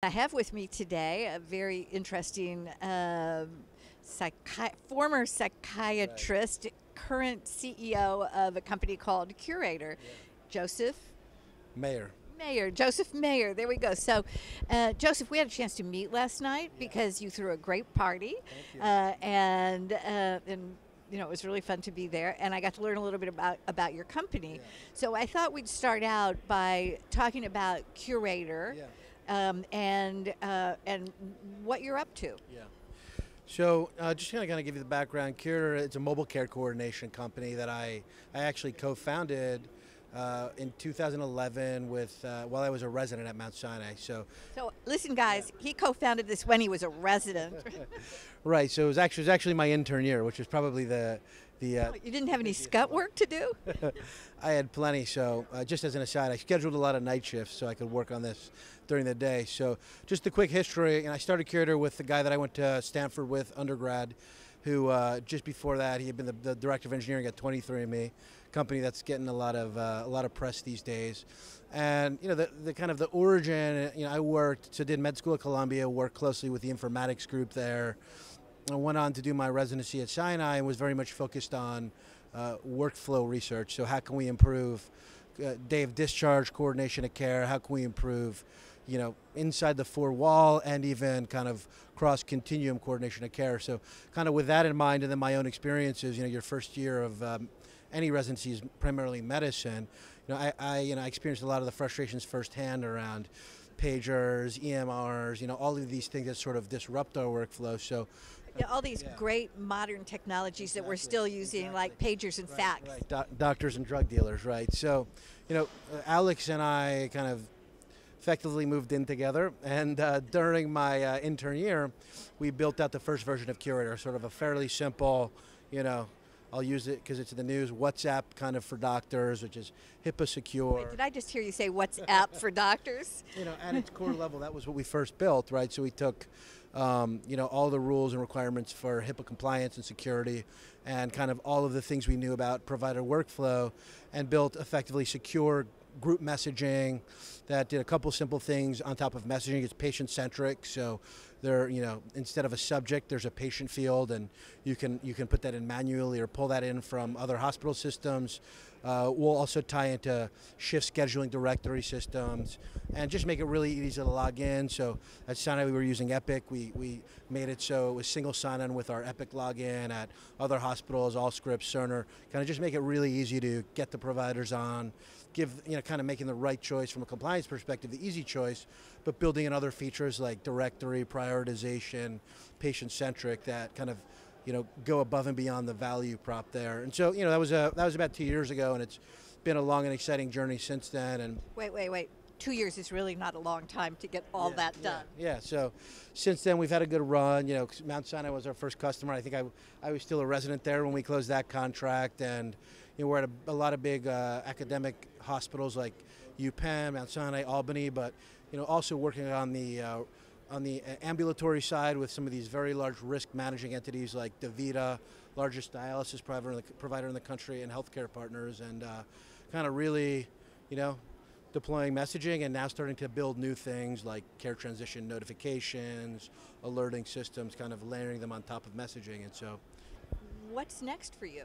I have with me today a very interesting former psychiatrist, current CEO of a company called Cureatr, Joseph Mayor. Joseph Mayer. There we go. So, Joseph, we had a chance to meet last night because you threw a great party, Thank you. and it was really fun to be there, and I got to learn a little bit about your company. Yeah. So I thought we'd start out by talking about Cureatr, Yeah. and what you're up to. Yeah. So just going to give you the background. Cureatr, it's a mobile care coordination company that I actually co-founded in 2011 with while I was a resident at Mount Sinai. So Listen, guys, he co-founded this when he was a resident. right. So it was actually my intern year, which was probably the You didn't have any scut work to do? I had plenty. So just as an aside, I scheduled a lot of night shifts so I could work on this during the day. So just a quick history, and I started Cureatr with the guy that I went to Stanford with undergrad, who just before that he had been the director of engineering at 23andMe, company that's getting a lot of press these days. And the kind of the origin, I did med school at Columbia, worked closely with the informatics group there. I went on to do my residency at Sinai and was very much focused on workflow research. So how can we improve day of discharge coordination of care? How can we improve, inside the four wall and even kind of cross continuum coordination of care? So kind of with that in mind, and then my own experiences, your first year of any residency is primarily medicine. I experienced a lot of the frustrations firsthand around pagers, EMRs, all of these things that sort of disrupt our workflow. So yeah, all these great modern technologies that we're still using, like pagers and fax. Right. Doctors and drug dealers, right? So, Alex and I kind of effectively moved in together, and during my intern year, we built out the first version of Cureatr, sort of a fairly simple, I'll use it because it's in the news, WhatsApp kind of for doctors, which is HIPAA secure. Wait, did I just hear you say WhatsApp for doctors? At its core level, that was what we first built, right? So we took, all the rules and requirements for HIPAA compliance and security and kind of all of the things we knew about provider workflow and built effectively secure group messaging that did a couple simple things on top of messaging. It's patient-centric, so there, instead of a subject, there's a patient field, and you can put that in manually or pull that in from other hospital systems. We'll also tie into shift scheduling directory systems and just make it really easy to log in. So at Sinai, we were using Epic. We made it so it was single sign-on with our Epic login. At other hospitals, Allscripts, Cerner, kind of just make it really easy to get the providers on, kind of making the right choice from a compliance perspective, the easy choice, but building in other features like directory, prioritization, patient-centric that kind of go above and beyond the value prop there. And so, that was about 2 years ago, and it's been a long and exciting journey since then. And wait. 2 years is really not a long time to get all that done. Yeah. So since then, we've had a good run. Mount Sinai was our first customer. I think I was still a resident there when we closed that contract, and we're at a lot of big academic hospitals like UPenn, Mount Sinai, Albany, but also working on the ambulatory side with some of these very large risk managing entities like DaVita, largest dialysis provider in the country, and healthcare partners, and kind of really, deploying messaging and now starting to build new things like care transition notifications, alerting systems, kind of layering them on top of messaging. And so, what's next for you?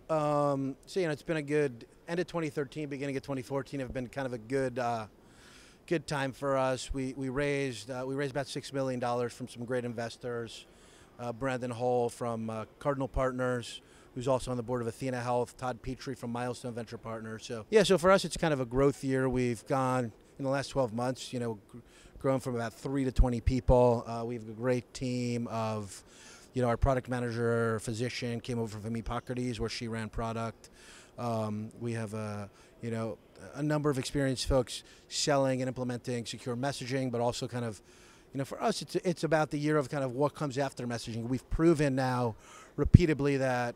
It's been a good end of 2013, beginning of 2014 have been kind of a good time for us. We raised about $6 million from some great investors. Brandon Hull from Cardinal Partners, who's also on the board of Athena Health, Todd Petrie from Milestone Venture Partners. So for us, it's kind of a growth year. We've gone, in the last 12 months, grown from about 3 to 20 people. We have a great team of, our product manager, physician, came over from Hippocrates, where she ran product. We have a number of experienced folks selling and implementing secure messaging, but also kind of, for us, it's about the year of kind of what comes after messaging. We've proven now repeatedly that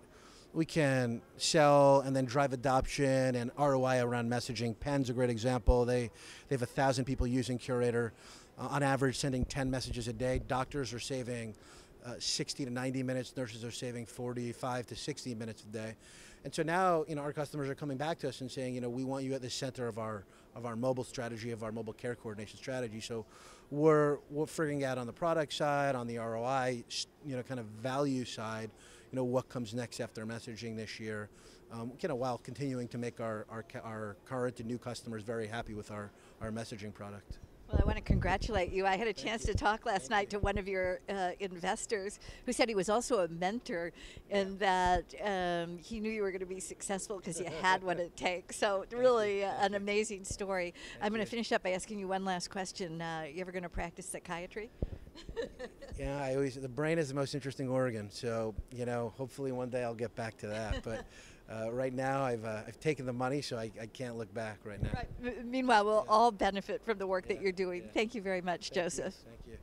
we can sell and then drive adoption and ROI around messaging. Penn's a great example. They have 1,000 people using Cureatr, on average sending 10 messages a day. Doctors are saving 60 to 90 minutes. Nurses are saving 45 to 60 minutes a day. And so now, our customers are coming back to us and saying, we want you at the center of our mobile strategy, of our mobile care coordination strategy. So we're figuring out on the product side, on the ROI, kind of value side, what comes next after messaging this year, while continuing to make our current and new customers very happy with our messaging product. Well, I want to congratulate you. I had a chance to talk last night to one of your investors who said he was also a mentor and that he knew you were going to be successful because you had what it takes. So really an amazing story. I'm going to finish up by asking you one last question. You ever going to practice psychiatry? Yeah, the brain is the most interesting organ. So, hopefully one day I'll get back to that. But right now, I've taken the money, so I can't look back right now. Right. Meanwhile, we'll all benefit from the work that you're doing. Thank you very much, Joseph. Thank you.